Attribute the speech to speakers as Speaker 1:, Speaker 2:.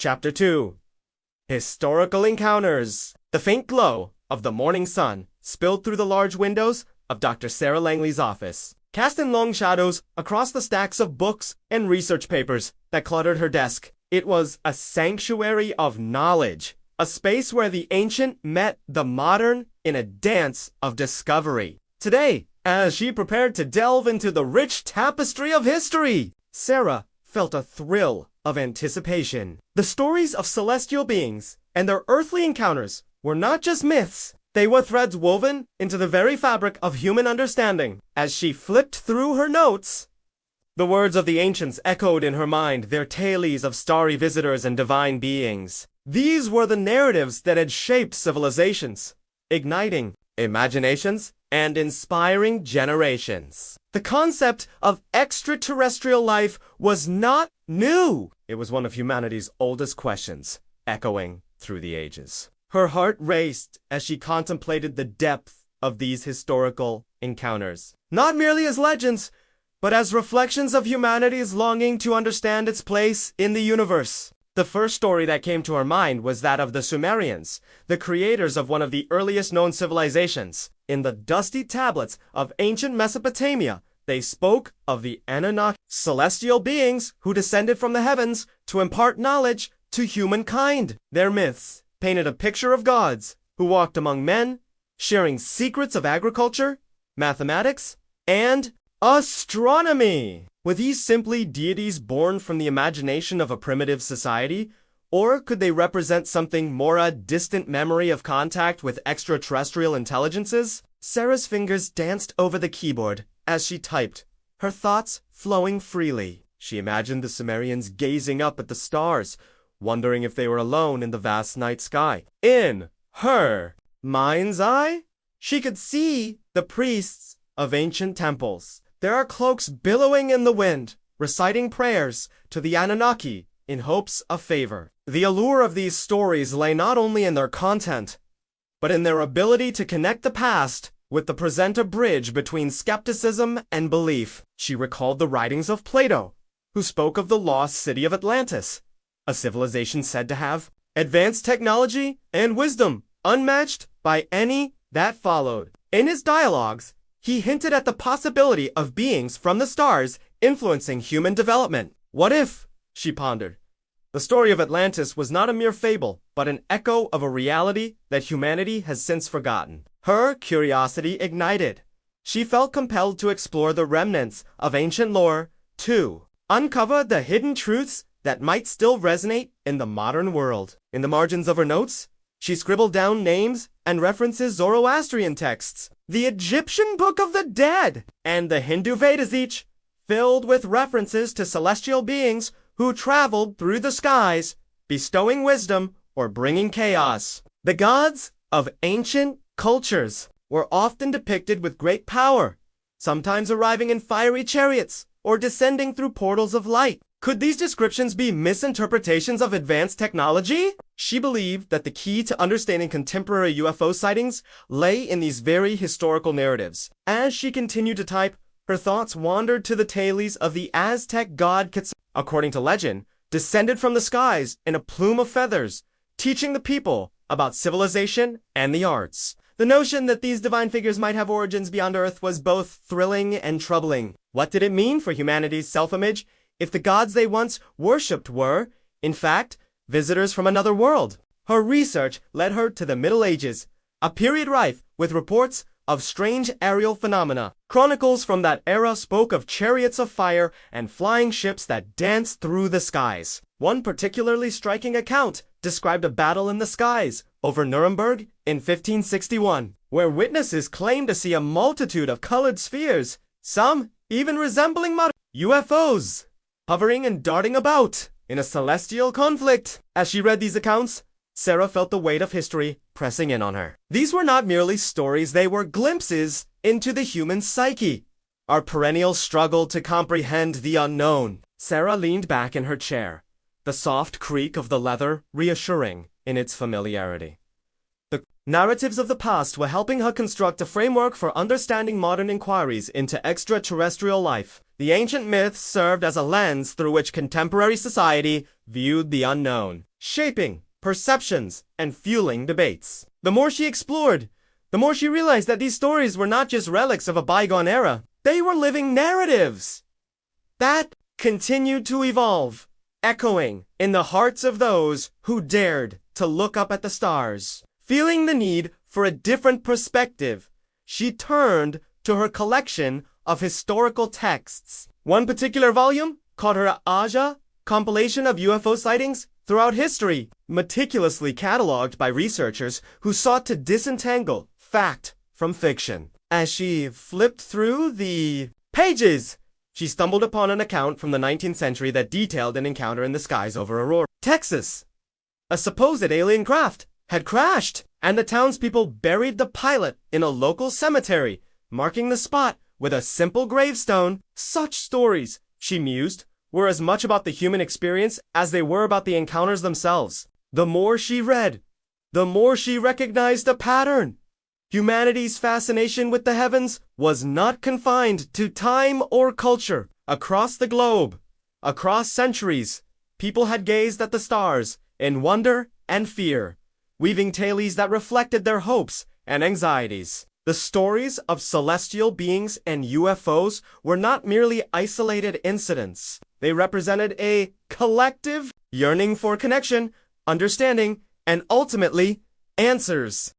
Speaker 1: Chapter 2. Historical Encounters. The faint glow of the morning sun spilled through the large windows of Dr. Sarah Langley's office, casting long shadows across the stacks of books and research papers that cluttered her desk. It was a sanctuary of knowledge, a space where the ancient met the modern in a dance of discovery. Today, as she prepared to delve into the rich tapestry of history, Sarah felt a thrill of anticipation. The stories of celestial beings and their earthly encounters were not just myths. They were threads woven into the very fabric of human understanding. As she flipped through her notes, the words of the ancients echoed in her mind, their tales of starry visitors and divine beings. These were the narratives that had shaped civilizations, igniting imaginations and inspiring generations. The concept of extraterrestrial life was not new. It was one of humanity's oldest questions, echoing through the ages. Her heart raced as she contemplated the depth of these historical encounters, not merely as legends, but as reflections of humanity's longing to understand its place in the universe. The first story that came to her mind was that of the Sumerians, the creators of one of the earliest known civilizations. In the dusty tablets of ancient Mesopotamia, they spoke of the Anunnaki, celestial beings who descended from the heavens to impart knowledge to humankind. Their myths painted a picture of gods who walked among men, sharing secrets of agriculture, mathematics, and astronomy. Were these simply deities born from the imagination of a primitive society? Or could they represent something more, a distant memory of contact with extraterrestrial intelligences? Sarah's fingers danced over the keyboard as she typed, her thoughts flowing freely. She imagined the Sumerians gazing up at the stars, wondering if they were alone in the vast night sky. In her mind's eye, she could see the priests of ancient temples, their cloaks billowing in the wind, reciting prayers to the Anunnaki in hopes of favor. The allure of these stories lay not only in their content, but in their ability to connect the past with the present, a bridge between skepticism and belief. She recalled the writings of Plato, who spoke of the lost city of Atlantis, a civilization said to have advanced technology and wisdom unmatched by any that followed. In his dialogues, he hinted at the possibility of beings from the stars influencing human development. What if, she pondered, the story of Atlantis was not a mere fable, but an echo of a reality that humanity has since forgotten? Her curiosity ignited. She felt compelled to explore the remnants of ancient lore, to uncover the hidden truths that might still resonate in the modern world. In the margins of her notes, she scribbled down names and references Zoroastrian texts, the Egyptian Book of the Dead, and the Hindu Vedas, each filled with references to celestial beings who traveled through the skies, bestowing wisdom or bringing chaos. The gods of ancient cultures were often depicted with great power, sometimes arriving in fiery chariots or descending through portals of light. Could these descriptions be misinterpretations of advanced technology? She believed that the key to understanding contemporary UFO sightings lay in these very historical narratives. As she continued to type, her thoughts wandered to the tales of the Aztec god Quetzalcoatl, according to legend, descended from the skies in a plume of feathers, teaching the people about civilization and the arts. The notion that these divine figures might have origins beyond Earth was both thrilling and troubling. What did it mean for humanity's self-image if the gods they once worshipped were, in fact, visitors from another world? Her research led her to the Middle Ages, a period rife with reports of strange aerial phenomena. Chronicles from that era spoke of chariots of fire and flying ships that danced through the skies. One particularly striking account described a battle in the skies over Nuremberg in 1561, where witnesses claimed to see a multitude of colored spheres, some even resembling modern UFOs, hovering and darting about in a celestial conflict. As she read these accounts, Sarah felt the weight of history pressing in on her. These were not merely stories, they were glimpses into the human psyche, our perennial struggle to comprehend the unknown. Sarah leaned back in her chair, the soft creak of the leather reassuring in its familiarity. The narratives of the past were helping her construct a framework for understanding modern inquiries into extraterrestrial life. The ancient myths served as a lens through which contemporary society viewed the unknown. shaping perceptions and fueling debates. The more she explored, the more she realized that these stories were not just relics of a bygone era. They were living narratives that continued to evolve, echoing in the hearts of those who dared to look up at the stars. Feeling the need for a different perspective, she turned to her collection of historical texts. One particular volume, called her Aja, compilation of UFO sightings throughout history, meticulously cataloged by researchers who sought to disentangle fact from fiction. As she flipped through the pages, she stumbled upon an account from the 19th century that detailed an encounter in the skies over Aurora, Texas. A supposed alien craft had crashed, and the townspeople buried the pilot in a local cemetery, marking the spot with a simple gravestone. Such stories, she mused, were as much about the human experience as they were about the encounters themselves. The more she read, the more she recognized a pattern. Humanity's fascination with the heavens was not confined to time or culture. Across the globe, across centuries, people had gazed at the stars in wonder and fear, weaving tales that reflected their hopes and anxieties. The stories of celestial beings and UFOs were not merely isolated incidents. They represented a collective yearning for connection, understanding, and ultimately, answers.